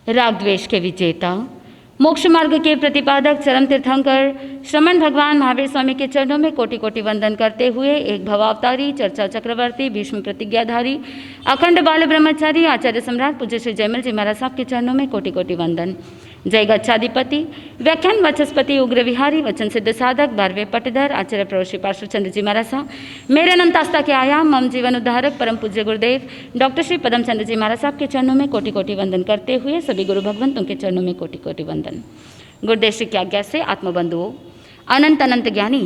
राग द्वेष के विजेता, मोक्ष मार्ग के प्रतिपादक चरम तीर्थंकर श्रमण भगवान महावीर स्वामी के चरणों में कोटि कोटि वंदन करते हुए एक भवावतारी, चर्चा चक्रवर्ती, भीष्म प्रतिज्ञाधारी, अखंड बाल ब्रह्मचारी, आचार्य सम्राट पूज्य श्री जयमल जी महाराज साहब के चरणों में कोटि कोटि वंदन। जय गच्छाधिपति, व्याख्यान वचस्पति, उग्र विहारी, वचन सिद्ध साधक, 12वें पटधर, आचार्य प्रभु श्री पार्श्वचंद्र जी महाराज साहब, मेरे अनंत आस्था के आयाम, मम जीवन उद्धारक, परम पूज्य गुरुदेव डॉक्टर श्री पदम चंद्र जी महाराज साहब के चरणों में कोटि कोटि वंदन करते हुए सभी गुरु भगवंतों के चरणों में कोटि कोटि वंदन। गुरुदेव श्री की आज्ञा से आत्मबंधुओं, अनंत अनंत ज्ञानी,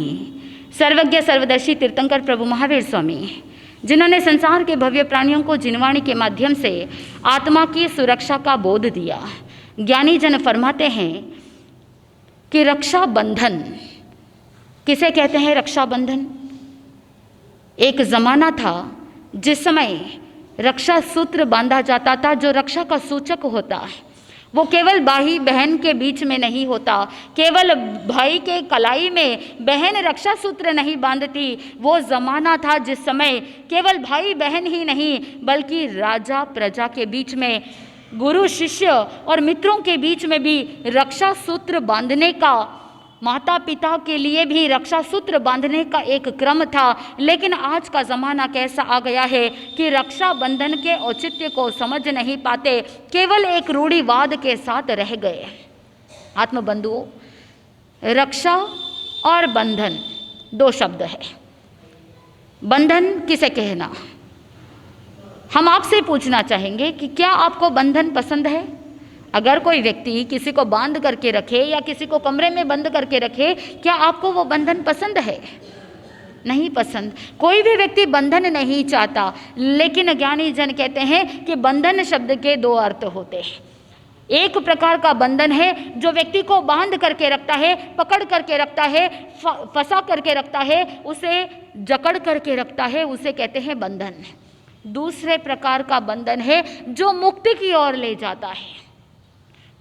सर्वज्ञ सर्वदर्शी तीर्थंकर प्रभु महावीर स्वामी, जिन्होंने संसार के भव्य प्राणियों को जिनवाणी के माध्यम से आत्मा की सुरक्षा का बोध दिया, ज्ञानी जन फरमाते हैं कि रक्षा बंधन किसे कहते हैं? रक्षा बंधन एक जमाना था जिस समय रक्षा सूत्र बांधा जाता था, जो रक्षा का सूचक होता है वो केवल भाई बहन के बीच में नहीं होता, केवल भाई के कलाई में बहन रक्षा सूत्र नहीं बांधती। वो जमाना था जिस समय केवल भाई बहन ही नहीं बल्कि राजा प्रजा के बीच में, गुरु शिष्य और मित्रों के बीच में भी रक्षा सूत्र बांधने का, माता पिता के लिए भी रक्षा सूत्र बांधने का एक क्रम था। लेकिन आज का ज़माना कैसा आ गया है कि रक्षा बंधन के औचित्य को समझ नहीं पाते, केवल एक रूढ़िवाद के साथ रह गए। आत्मबंधुओं, रक्षा और बंधन दो शब्द है। बंधन किसे कहना? हम आपसे पूछना चाहेंगे कि क्या आपको बंधन पसंद है? अगर कोई व्यक्ति किसी को बांध करके रखे या किसी को कमरे में बंद करके रखे, क्या आपको वो बंधन पसंद है? नहीं पसंद। कोई भी व्यक्ति बंधन नहीं चाहता, लेकिन ज्ञानी जन कहते हैं कि बंधन शब्द के दो अर्थ होते हैं। एक प्रकार का बंधन है जो व्यक्ति को बांध करके रखता है, पकड़ करके रखता है, फंसा करके रखता है, उसे जकड़ करके रखता है, उसे कहते हैं बंधन। दूसरे प्रकार का बंधन है जो मुक्ति की ओर ले जाता है।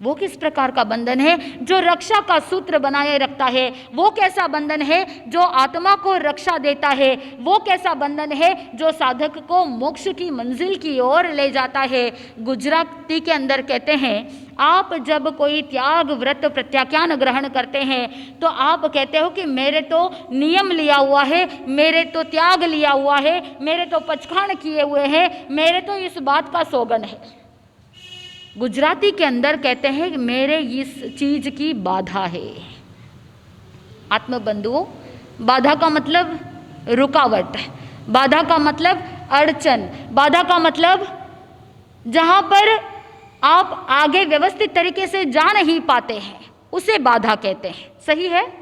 वो किस प्रकार का बंधन है? जो रक्षा का सूत्र बनाए रखता है। वो कैसा बंधन है जो आत्मा को रक्षा देता है? वो कैसा बंधन है जो साधक को मोक्ष की मंजिल की ओर ले जाता है? गुजराती के अंदर कहते हैं, आप जब कोई त्याग व्रत प्रत्याख्यान ग्रहण करते हैं तो आप कहते हो कि मेरे तो नियम लिया हुआ है, मेरे तो त्याग लिया हुआ है, मेरे तो पचखान किए हुए हैं, मेरे तो इस बात का सौगन है। गुजराती के अंदर कहते हैं कि मेरे इस चीज की बाधा है। आत्मबंधुओं, बाधा का मतलब रुकावट, बाधा का मतलब अड़चन, बाधा का मतलब जहां पर आप आगे व्यवस्थित तरीके से जा नहीं पाते हैं, उसे बाधा कहते हैं। सही है?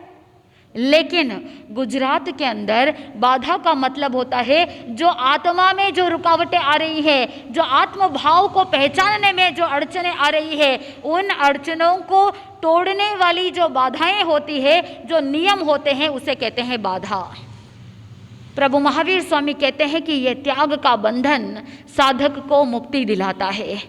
लेकिन गुजरात के अंदर बाधा का मतलब होता है जो आत्मा में जो रुकावटें आ रही है, जो आत्म भाव को पहचानने में जो अड़चनें आ रही है, उन अड़चनों को तोड़ने वाली जो बाधाएं होती है, जो नियम होते हैं, उसे कहते हैं बाधा। प्रभु महावीर स्वामी कहते हैं कि यह त्याग का बंधन साधक को मुक्ति दिलाता है।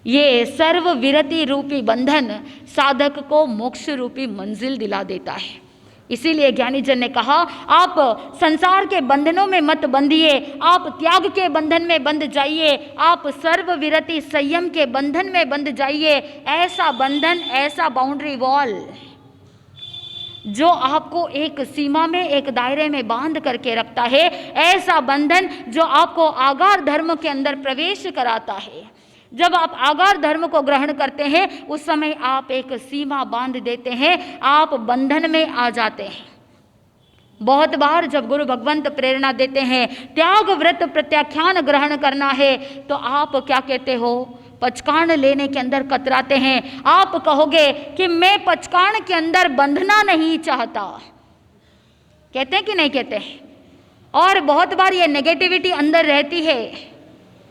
ये सर्व विरति रूपी बंधन साधक को मोक्ष रूपी मंजिल दिला देता है। इसीलिए ज्ञानी जन ने कहा, आप संसार के बंधनों में मत बंधिए, आप त्याग के बंधन में बंध जाइए, आप सर्व विरति संयम के बंधन में बंध जाइए। ऐसा बंधन, ऐसा बाउंड्री वॉल जो आपको एक सीमा में, एक दायरे में बांध करके रखता है, ऐसा बंधन जो आपको आगार धर्म के अंदर प्रवेश कराता है। जब आप आगार धर्म को ग्रहण करते हैं उस समय आप एक सीमा बांध देते हैं, आप बंधन में आ जाते हैं। बहुत बार जब गुरु भगवंत प्रेरणा देते हैं त्याग व्रत प्रत्याख्यान ग्रहण करना है, तो आप क्या कहते हो? पचकान लेने के अंदर कतराते हैं। आप कहोगे कि मैं पचकान के अंदर बंधना नहीं चाहता। कहते हैं कि नहीं कहते हैं? और बहुत बार ये नेगेटिविटी अंदर रहती है।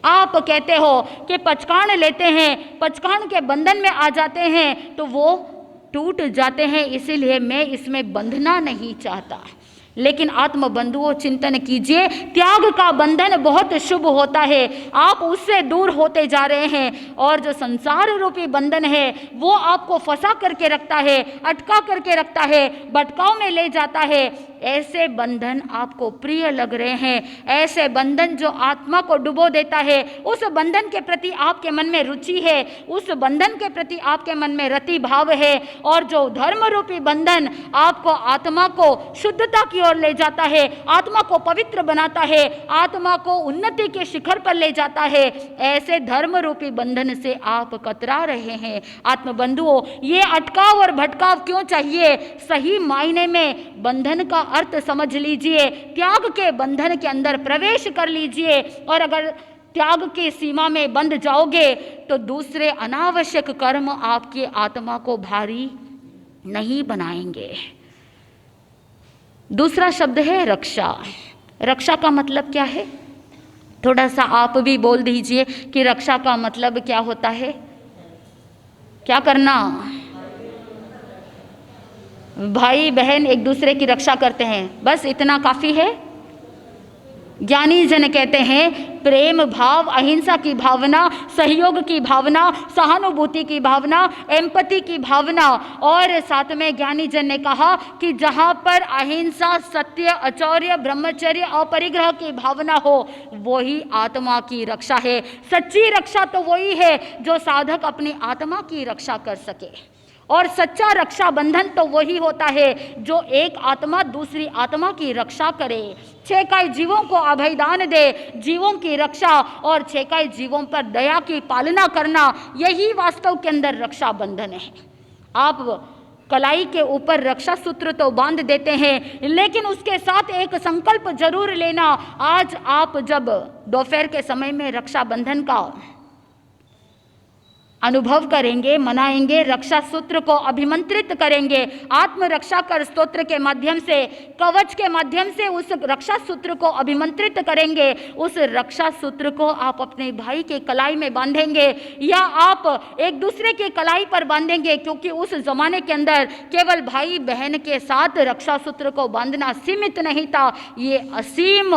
आप कहते हो कि पचकान लेते हैं, पचकान के बंधन में आ जाते हैं तो वो टूट जाते हैं, इसीलिए मैं इसमें बंधना नहीं चाहता। लेकिन आत्म बंधुओं चिंतन कीजिए, त्याग का बंधन बहुत शुभ होता है, आप उससे दूर होते जा रहे हैं। और जो संसार रूपी बंधन है वो आपको फंसा करके रखता है, अटका करके रखता है, भटकाव में ले जाता है। ऐसे बंधन आपको प्रिय लग रहे हैं, ऐसे बंधन जो आत्मा को डुबो देता है, उस बंधन के प्रति आपके मन में रुचि है, उस बंधन के प्रति आपके मन में रति भाव है। और जो धर्म रूपी बंधन आपको आत्मा को शुद्धता की ओर ले जाता है, आत्मा को पवित्र बनाता है, आत्मा को उन्नति के शिखर पर ले जाता है, ऐसे धर्म रूपी बंधन से आप कतरा रहे हैं। आत्म बंधुओं, ये अटकाव और भटकाव क्यों चाहिए? सही मायने में बंधन का अर्थ समझ लीजिए, त्याग के बंधन के अंदर प्रवेश कर लीजिए। और अगर त्याग की सीमा में बंध जाओगे तो दूसरे अनावश्यक कर्म आपकी आत्मा को भारी नहीं बनाएंगे। दूसरा शब्द है रक्षा। रक्षा का मतलब क्या है? थोड़ा सा आप भी बोल दीजिए कि रक्षा का मतलब क्या होता है? क्या करना? भाई बहन एक दूसरे की रक्षा करते हैं, बस इतना काफी है। ज्ञानी जन कहते हैं प्रेम भाव, अहिंसा की भावना, सहयोग की भावना, सहानुभूति की भावना, एम्पैथी की भावना। और साथ में ज्ञानी जन ने कहा कि जहाँ पर अहिंसा, सत्य, अचौर्य, ब्रह्मचर्य और परिग्रह की भावना हो वही आत्मा की रक्षा है। सच्ची रक्षा तो वही है जो साधक अपनी आत्मा की रक्षा कर सके। और सच्चा रक्षा बंधन तो वही होता है जो एक आत्मा दूसरी आत्मा की रक्षा करे, छेकाई जीवों को अभयदान दे, जीवों की रक्षा और छेकाई जीवों पर दया की पालना करना, यही वास्तव के अंदर रक्षा बंधन है। आप कलाई के ऊपर रक्षा सूत्र तो बांध देते हैं, लेकिन उसके साथ एक संकल्प जरूर लेना। आज आप जब दोपहर के समय में रक्षा बंधन का अनुभव करेंगे, मनाएंगे, रक्षा सूत्र को अभिमंत्रित करेंगे, आत्मरक्षा कर स्तोत्र के माध्यम से, कवच के माध्यम से उस रक्षा सूत्र को अभिमंत्रित करेंगे। उस रक्षा सूत्र को आप अपने भाई के कलाई में बांधेंगे या आप एक दूसरे के कलाई पर बांधेंगे, क्योंकि उस जमाने के अंदर केवल भाई बहन के साथ रक्षा सूत्र को बांधना सीमित नहीं था, ये असीम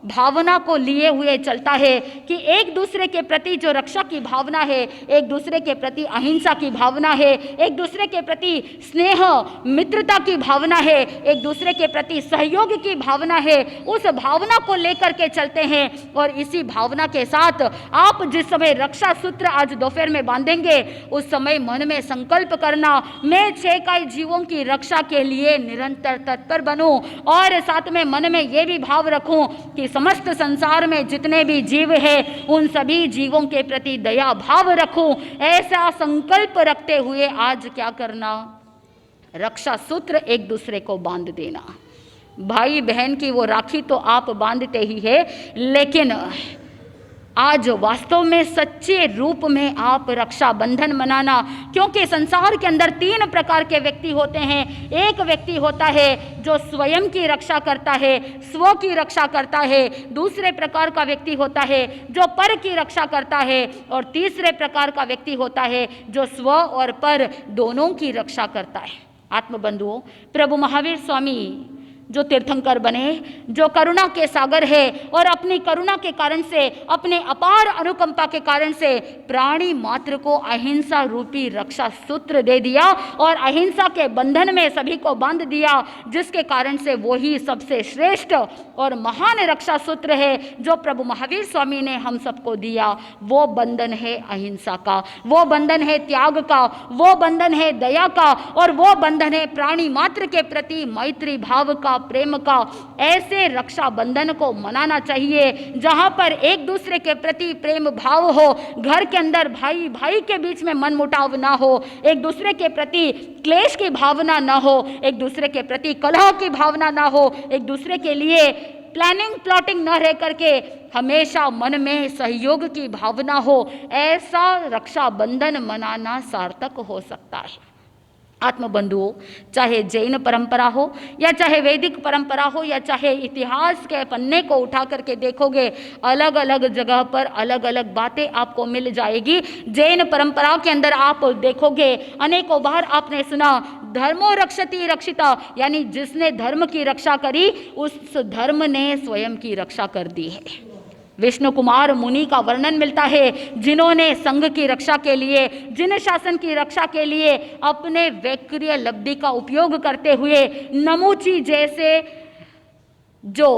भावना को लिए हुए चलता है कि एक दूसरे के प्रति जो रक्षा की भावना है, एक दूसरे के प्रति अहिंसा की भावना है, एक दूसरे के प्रति स्नेह मित्रता की भावना है, एक दूसरे के प्रति सहयोग की भावना है, उस भावना को लेकर के चलते हैं। और इसी भावना के साथ आप जिस समय रक्षा सूत्र आज दोपहर में बांधेंगे, उस समय मन में संकल्प करना, मैं छेकाई जीवों की रक्षा के लिए निरंतर तत्पर बनूं और साथ में मन में ये भी भाव रखूं कि समस्त संसार में जितने भी जीव हैं उन सभी जीवों के प्रति दया भाव रखूं। ऐसा संकल्प रखते हुए आज क्या करना? रक्षा सूत्र एक दूसरे को बांध देना। भाई बहन की वो राखी तो आप बांधते ही है, लेकिन आज वास्तव में सच्चे रूप में आप रक्षा बंधन मनाना, क्योंकि संसार के अंदर 3 प्रकार के व्यक्ति होते हैं। एक व्यक्ति होता है जो स्वयं की रक्षा करता है, स्व की रक्षा करता है। दूसरे प्रकार का व्यक्ति होता है जो पर की रक्षा करता है, और तीसरे प्रकार का व्यक्ति होता है जो स्व और पर दोनों की रक्षा करता है। आत्मबंधुओं, प्रभु महावीर स्वामी जो तीर्थंकर बने, जो करुणा के सागर है और अपनी करुणा के कारण से, अपने अपार अनुकंपा के कारण से प्राणी मात्र को अहिंसा रूपी रक्षा सूत्र दे दिया और अहिंसा के बंधन में सभी को बांध दिया, जिसके कारण से वही सबसे श्रेष्ठ और महान रक्षा सूत्र है जो प्रभु महावीर स्वामी ने हम सबको दिया। वो बंधन है अहिंसा का, वो बंधन है त्याग का, वो बंधन है दया का, और वो बंधन है प्राणी मात्र के प्रति मैत्री भाव का, प्रेम का। ऐसे रक्षा बंधन को मनाना चाहिए जहां पर एक दूसरे के प्रति प्रेम भाव हो, घर के अंदर भाई भाई के बीच में मनमुटाव ना हो, एक दूसरे के प्रति क्लेश की भावना ना हो, एक दूसरे के प्रति कलह की भावना ना हो, एक दूसरे के लिए प्लानिंग प्लॉटिंग न रह करके हमेशा मन में सहयोग की भावना हो। ऐसा रक्षा बंधन मनाना सार्थक हो सकता है। आत्मबंधुओं, चाहे जैन परंपरा हो या चाहे वैदिक परंपरा हो या चाहे इतिहास के पन्ने को उठा करके देखोगे, अलग अलग जगह पर अलग अलग बातें आपको मिल जाएगी। जैन परंपरा के अंदर आप देखोगे, अनेकों बार आपने सुना धर्मो रक्षति रक्षिता, यानी जिसने धर्म की रक्षा करी उस धर्म ने स्वयं की रक्षा कर दी है। विष्णु कुमार मुनि का वर्णन मिलता है, जिन्होंने संघ की रक्षा के लिए, जिन शासन की रक्षा के लिए अपने वैक्रिय लब्धि का उपयोग करते हुए नमूची जैसे जो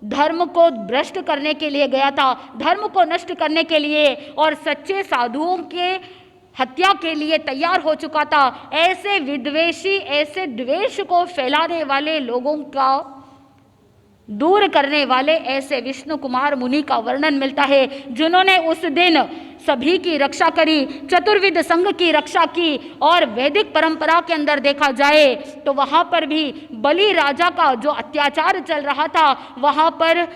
धर्म को भ्रष्ट करने के लिए गया था, धर्म को नष्ट करने के लिए और सच्चे साधुओं के हत्या के लिए तैयार हो चुका था, ऐसे विद्वेषी, ऐसे द्वेष को फैलाने वाले लोगों का दूर करने वाले ऐसे विष्णु कुमार मुनि का वर्णन मिलता है, जिन्होंने उस दिन सभी की रक्षा करी, चतुर्विध संघ की रक्षा की। और वैदिक परंपरा के अंदर देखा जाए तो वहां पर भी बलि राजा का जो अत्याचार चल रहा था, वहां पर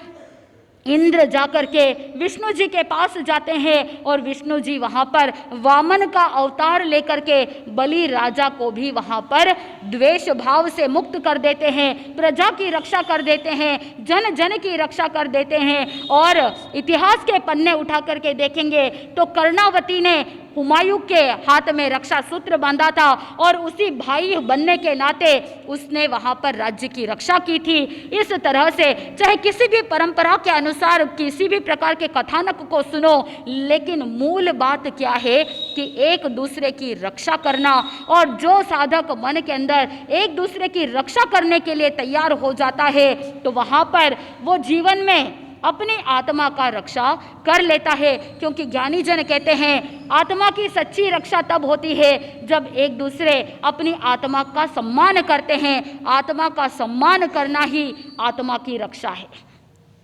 इंद्र जाकर के विष्णु जी के पास जाते हैं और विष्णु जी वहां पर वामन का अवतार लेकर के बलि राजा को भी वहां पर द्वेष भाव से मुक्त कर देते हैं, प्रजा की रक्षा कर देते हैं, जन जन की रक्षा कर देते हैं। और इतिहास के पन्ने उठा करके देखेंगे तो कर्णावती ने हुमायूं के हाथ में रक्षा सूत्र बांधा था और उसी भाई बनने के नाते उसने वहां पर राज्य की रक्षा की थी। इस तरह से चाहे किसी भी परंपरा के अनुसार किसी भी प्रकार के कथानक को सुनो, लेकिन मूल बात क्या है कि एक दूसरे की रक्षा करना, और जो साधक मन के अंदर एक दूसरे की रक्षा करने के लिए तैयार हो जाता है तो वहां पर वो जीवन में अपनी आत्मा का रक्षा कर लेता है। क्योंकि ज्ञानी जन कहते हैं आत्मा की सच्ची रक्षा तब होती है जब एक दूसरे अपनी आत्मा का सम्मान करते हैं। आत्मा का सम्मान करना ही आत्मा की रक्षा है।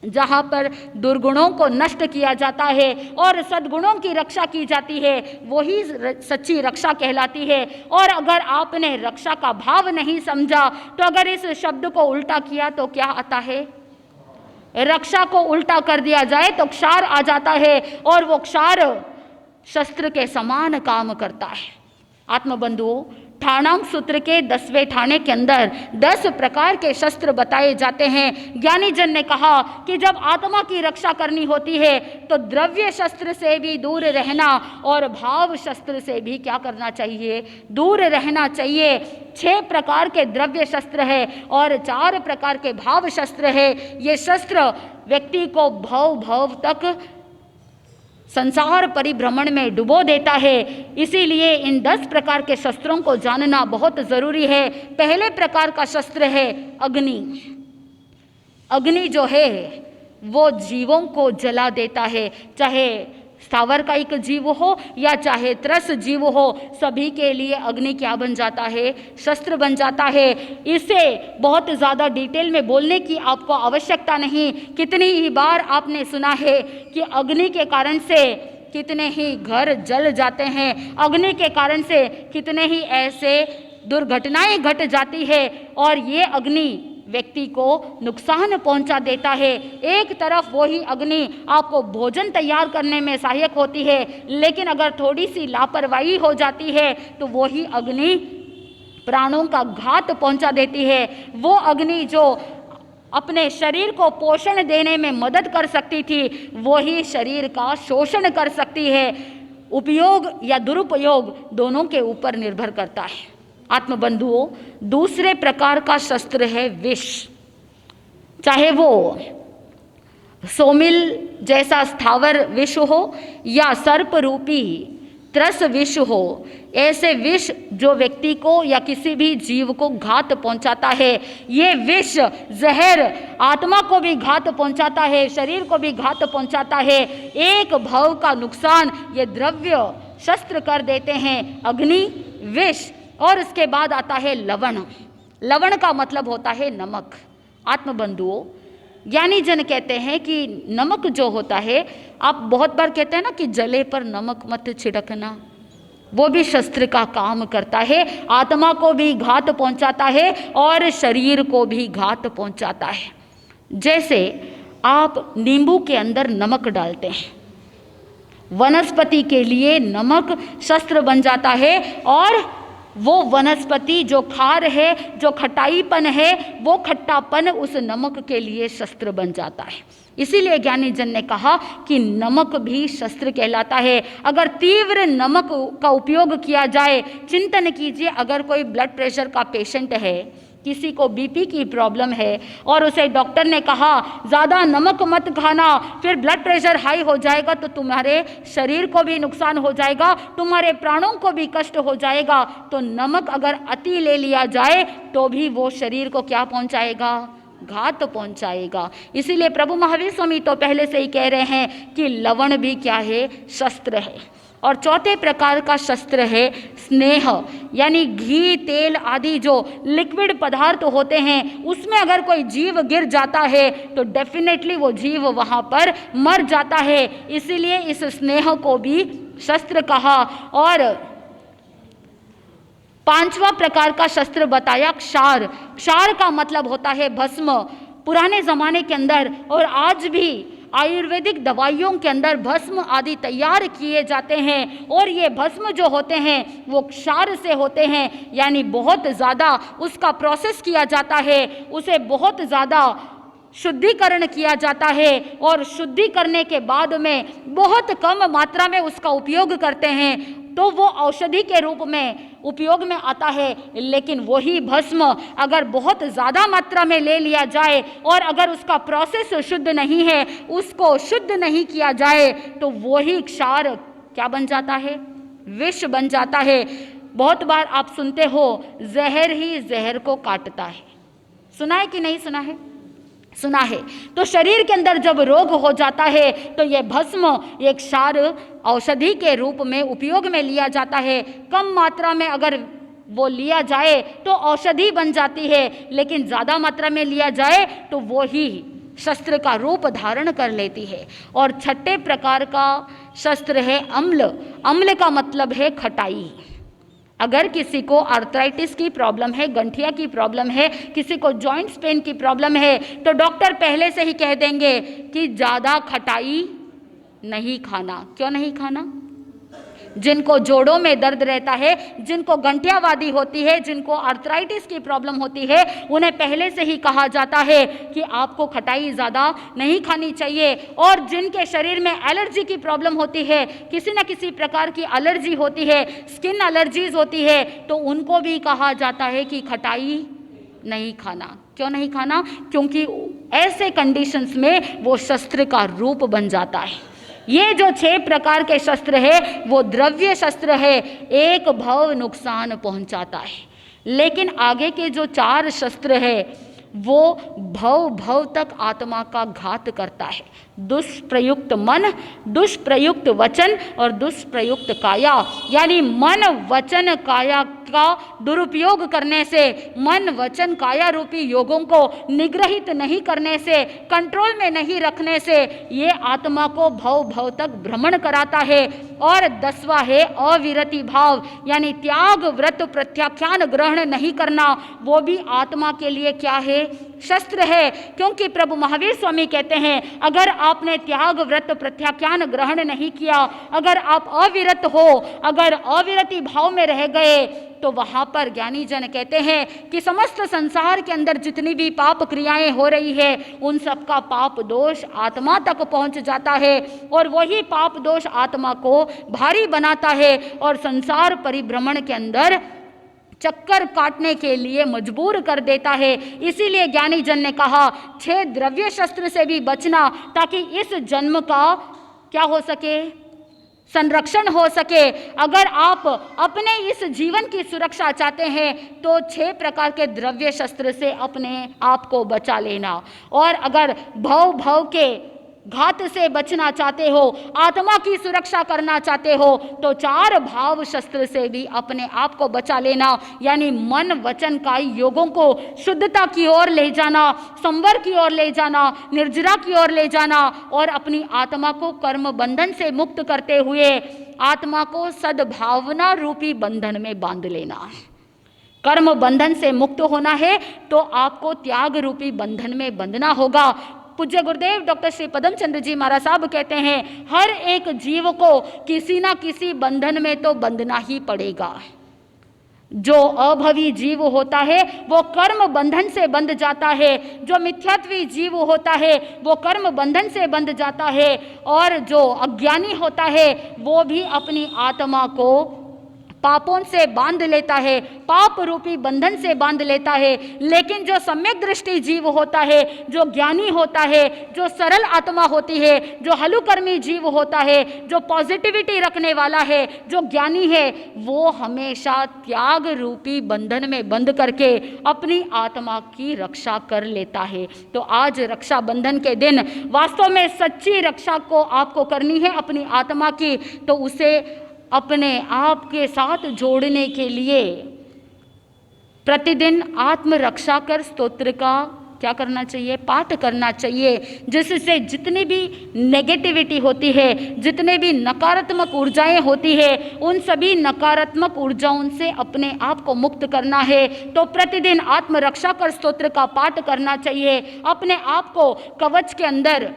जहाँ पर दुर्गुणों को नष्ट किया जाता है और सद्गुणों की रक्षा की जाती है, वही सच्ची रक्षा कहलाती है। और अगर आपने रक्षा का भाव नहीं समझा तो अगर इस शब्द को उल्टा किया तो क्या आता है? रक्षा को उल्टा कर दिया जाए तो क्षार आ जाता है और वो क्षार शस्त्र के समान काम करता है। आत्मबंधुओं, ठाणांक सूत्र के 10वें ठाणे के अंदर 10 प्रकार के शस्त्र बताए जाते हैं। ज्ञानी जन ने कहा कि जब आत्मा की रक्षा करनी होती है तो द्रव्य शस्त्र से भी दूर रहना और भाव शस्त्र से भी क्या करना चाहिए? दूर रहना चाहिए। 6 प्रकार के द्रव्य शस्त्र है और 4 प्रकार के भाव शस्त्र है। ये शस्त्र व्यक्ति को भव तक संसार परिभ्रमण में डुबो देता है। इसीलिए इन 10 प्रकार के शस्त्रों को जानना बहुत जरूरी है। पहले प्रकार का शस्त्र है अग्नि। अग्नि जो है वो जीवों को जला देता है, चाहे स्थावर का एक जीव हो या चाहे त्रस जीव हो, सभी के लिए अग्नि क्या बन जाता है? शस्त्र बन जाता है। इसे बहुत ज़्यादा डिटेल में बोलने की आपको आवश्यकता नहीं। कितनी ही बार आपने सुना है कि अग्नि के कारण से कितने ही घर जल जाते हैं, अग्नि के कारण से कितने ही ऐसे दुर्घटनाएं घट जाती है और ये अग्नि व्यक्ति को नुकसान पहुंचा देता है। एक तरफ वही अग्नि आपको भोजन तैयार करने में सहायक होती है, लेकिन अगर थोड़ी सी लापरवाही हो जाती है तो वही अग्नि प्राणों का घात पहुंचा देती है। वो अग्नि जो अपने शरीर को पोषण देने में मदद कर सकती थी, वही शरीर का शोषण कर सकती है। उपयोग या दुरुपयोग दोनों के ऊपर निर्भर करता है। आत्मबंधुओं, दूसरे प्रकार का शस्त्र है विष। चाहे वो सोमिल जैसा स्थावर विष हो या सर्प रूपी त्रस विष हो, ऐसे विष जो व्यक्ति को या किसी भी जीव को घात पहुंचाता है। ये विष जहर आत्मा को भी घात पहुंचाता है, शरीर को भी घात पहुंचाता है। एक भाव का नुकसान ये द्रव्य शस्त्र कर देते हैं, अग्नि, विष। और उसके बाद आता है लवण। लवण का मतलब होता है नमक। आत्मबंधुओं, ज्ञानी जन कहते हैं कि नमक जो होता है, आप बहुत बार कहते हैं ना कि जले पर नमक मत छिड़कना, वो भी शस्त्र का काम करता है। आत्मा को भी घात पहुंचाता है और शरीर को भी घात पहुंचाता है। जैसे आप नींबू के अंदर नमक डालते हैं, वनस्पति के लिए नमक शस्त्र बन जाता है और वो वनस्पति जो खार है, जो खटाईपन है, वो खट्टापन उस नमक के लिए शस्त्र बन जाता है। इसीलिए ज्ञानी जन ने कहा कि नमक भी शस्त्र कहलाता है। अगर तीव्र नमक का उपयोग किया जाए, चिंतन कीजिए, अगर कोई ब्लड प्रेशर का पेशेंट है, किसी को बीपी की प्रॉब्लम है और उसे डॉक्टर ने कहा ज़्यादा नमक मत खाना, फिर ब्लड प्रेशर हाई हो जाएगा तो तुम्हारे शरीर को भी नुकसान हो जाएगा, तुम्हारे प्राणों को भी कष्ट हो जाएगा। तो नमक अगर अति ले लिया जाए तो भी वो शरीर को क्या पहुंचाएगा? घात पहुंचाएगा। इसीलिए प्रभु महावीर स्वामी तो पहले से ही कह रहे हैं कि लवण भी क्या है? शस्त्र है। और चौथे प्रकार का शस्त्र है स्नेह, यानी घी, तेल आदि जो लिक्विड पदार्थ होते हैं, उसमें अगर कोई जीव गिर जाता है तो डेफिनेटली वो जीव वहाँ पर मर जाता है। इसीलिए इस स्नेह को भी शस्त्र कहा। और पांचवा प्रकार का शस्त्र बताया क्षार। क्षार का मतलब होता है भस्म। पुराने जमाने के अंदर और आज भी आयुर्वेदिक दवाइयों के अंदर भस्म आदि तैयार किए जाते हैं, और ये भस्म जो होते हैं वो क्षार से होते हैं, यानी बहुत ज़्यादा उसका प्रोसेस किया जाता है, उसे बहुत ज़्यादा शुद्धिकरण किया जाता है, और शुद्धि करने के बाद में बहुत कम मात्रा में उसका उपयोग करते हैं तो वो औषधि के रूप में उपयोग में आता है। लेकिन वही भस्म अगर बहुत ज़्यादा मात्रा में ले लिया जाए और अगर उसका प्रोसेस शुद्ध नहीं है, उसको शुद्ध नहीं किया जाए, तो वही क्षार क्या बन जाता है? विष बन जाता है। बहुत बार आप सुनते हो जहर ही जहर को काटता है। सुना है कि नहीं सुना है? सुना है। तो शरीर के अंदर जब रोग हो जाता है तो ये भस्म, ये क्षार औषधि के रूप में उपयोग में लिया जाता है। कम मात्रा में अगर वो लिया जाए तो औषधि बन जाती है, लेकिन ज़्यादा मात्रा में लिया जाए तो वो ही शस्त्र का रूप धारण कर लेती है। और छठे प्रकार का शस्त्र है अम्ल। अम्ल का मतलब है खटाई। अगर किसी को आर्थराइटिस की प्रॉब्लम है, गंठिया की प्रॉब्लम है, किसी को जॉइंट्स पेन की प्रॉब्लम है, तो डॉक्टर पहले से ही कह देंगे कि ज़्यादा खटाई नहीं खाना। क्यों नहीं खाना? जिनको जोड़ों में दर्द रहता है, जिनको गंठियावादी होती है, जिनको आर्थराइटिस की प्रॉब्लम होती है, उन्हें पहले से ही कहा जाता है कि आपको खटाई ज़्यादा नहीं खानी चाहिए। और जिनके शरीर में एलर्जी की प्रॉब्लम होती है, किसी न किसी प्रकार की एलर्जी होती है, स्किन एलर्जीज होती है, तो उनको भी कहा जाता है कि खटाई नहीं खाना। क्यों नहीं खाना? क्योंकि ऐसे कंडीशंस में वो शस्त्र का रूप बन जाता है। ये जो 6 प्रकार के शस्त्र है वो द्रव्य शस्त्र है, एक भव नुकसान पहुंचाता है। लेकिन आगे के जो 4 शस्त्र है वो भव भव तक आत्मा का घात करता है। दुष्प्रयुक्त मन, दुष्प्रयुक्त वचन और दुष्प्रयुक्त काया, यानी मन, वचन, काया का दुरुपयोग करने से, मन, वचन, काया रूपी योगों को निग्रहित नहीं करने से, कंट्रोल में नहीं रखने से ये आत्मा को भव भव तक भ्रमण कराता है। और 10वां है अविरति भाव, यानी त्याग, व्रत, प्रत्याख्यान ग्रहण नहीं करना, वो भी आत्मा के लिए क्या है? शस्त्र है। क्योंकि प्रभु महावीर स्वामी कहते हैं अगर आपने त्याग, व्रत, प्रत्याख्यान ग्रहण नहीं किया, अगर आप अविरत हो, अगर अविरति भाव में रह गए, तो वहाँ पर ज्ञानी जन कहते हैं कि समस्त संसार के अंदर जितनी भी पाप क्रियाएं हो रही है उन सब का पाप दोष आत्मा तक पहुँच जाता है, और वही पाप दोष आत्मा को भारी बनाता है और संसार परिभ्रमण के अंदर चक्कर काटने के लिए मजबूर कर देता है। इसीलिए ज्ञानी जन ने कहा 6 द्रव्य शस्त्र से भी बचना, ताकि इस जन्म का क्या हो सके? संरक्षण हो सके। अगर आप अपने इस जीवन की सुरक्षा चाहते हैं तो 6 प्रकार के द्रव्य शस्त्र से अपने आप को बचा लेना। और अगर भव भव के घात से बचना चाहते हो, आत्मा की सुरक्षा करना चाहते हो, तो 4 भाव शस्त्र से भी अपने आप को बचा लेना, यानी मन, वचन, काय योगों को शुद्धता की ओर ले जाना, संवर की ओर ले जाना, निर्जरा की ओर ले जाना, और अपनी आत्मा को कर्म बंधन से मुक्त करते हुए आत्मा को सद्भावना रूपी बंधन में बांध लेना। कर्म बंधन से मुक्त होना है तो आपको त्याग रूपी बंधन में बंधना होगा। पूज्य गुरुदेव डॉक्टर श्री पदम चंद्र जी महाराज साहब कहते हैं हर एक जीव को किसी ना किसी बंधन में तो बंधना ही पड़ेगा। जो अभवी जीव होता है वो कर्म बंधन से बंध जाता है, जो मिथ्यात्वी जीव होता है वो कर्म बंधन से बंध जाता है, और जो अज्ञानी होता है वो भी अपनी आत्मा को पापों से बांध लेता है, पाप रूपी बंधन से बांध लेता है। लेकिन जो सम्यक दृष्टि जीव होता है, जो ज्ञानी होता है, जो सरल आत्मा होती है, जो हलुकर्मी जीव होता है, जो पॉजिटिविटी रखने वाला है, जो ज्ञानी है, वो हमेशा त्याग रूपी बंधन में बंध करके अपनी आत्मा की रक्षा कर लेता है। तो आज रक्षाबंधन के दिन वास्तव में सच्ची रक्षा को आपको करनी है अपनी आत्मा की, तो उसे अपने आप के साथ जोड़ने के लिए प्रतिदिन आत्मरक्षा कर स्तोत्र का क्या करना चाहिए, पाठ करना चाहिए, जिससे जितनी भी नेगेटिविटी होती है, जितने भी नकारात्मक ऊर्जाएं होती है, उन सभी नकारात्मक ऊर्जाओं से अपने आप को मुक्त करना है। तो प्रतिदिन आत्मरक्षा कर स्तोत्र का पाठ करना चाहिए, अपने आप को कवच के अंदर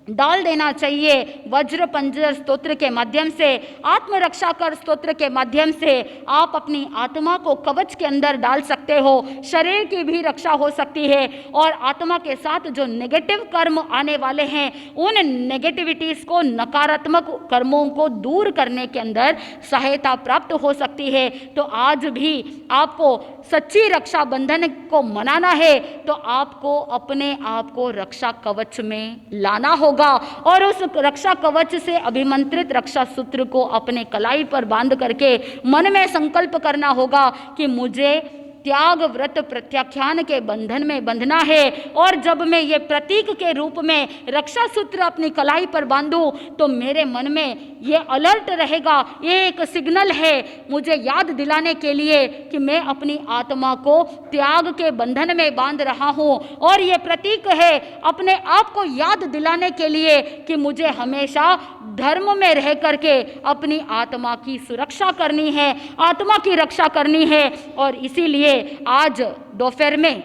डाल देना चाहिए। वज्र पंजर स्तोत्र के माध्यम से, आत्मरक्षा कर स्तोत्र के माध्यम से आप अपनी आत्मा को कवच के अंदर डाल सकते हो। शरीर की भी रक्षा हो सकती है और आत्मा के साथ जो नेगेटिव कर्म आने वाले हैं उन नेगेटिविटीज को, नकारात्मक कर्मों को दूर करने के अंदर सहायता प्राप्त हो सकती है। तो आज भी आपको सच्ची रक्षाबंधन को मनाना है तो आपको अपने आप को रक्षा कवच में लाना होगा और उस रक्षा कवच से अभिमंत्रित रक्षा सूत्र को अपने कलाई पर बांध करके मन में संकल्प करना होगा कि मुझे त्याग व्रत प्रत्याख्यान के बंधन में बंधना है। और जब मैं ये प्रतीक के रूप में रक्षा सूत्र अपनी कलाई पर बांधूं तो मेरे मन में ये अलर्ट रहेगा, ये एक सिग्नल है मुझे याद दिलाने के लिए कि मैं अपनी आत्मा को त्याग के बंधन में बांध रहा हूँ। और ये प्रतीक है अपने आप को याद दिलाने के लिए कि मुझे हमेशा धर्म में रह करके अपनी आत्मा की सुरक्षा करनी है, आत्मा की रक्षा करनी है। और इसीलिए आज दोपहर में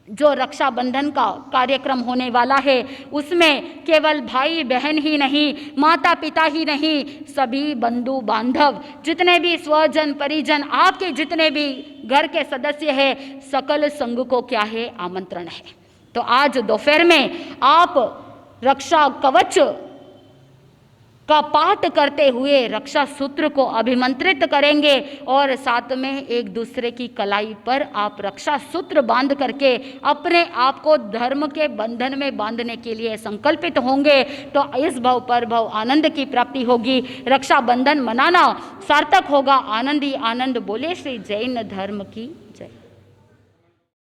जो रक्षाबंधन का कार्यक्रम होने वाला है उसमें केवल भाई बहन ही नहीं, माता पिता ही नहीं, सभी बंधु बांधव, जितने भी स्वजन परिजन, आपके जितने भी घर के सदस्य हैं, सकल संघ को क्या है, आमंत्रण है। तो आज दोपहर में आप रक्षा कवच का पाठ करते हुए रक्षा सूत्र को अभिमंत्रित करेंगे और साथ में एक दूसरे की कलाई पर आप रक्षा सूत्र बांध करके अपने आप को धर्म के बंधन में बांधने के लिए संकल्पित होंगे। तो इस भव पर भव आनंद की प्राप्ति होगी, रक्षाबंधन मनाना सार्थक होगा। आनंद ही आनंद। बोले श्री जैन धर्म की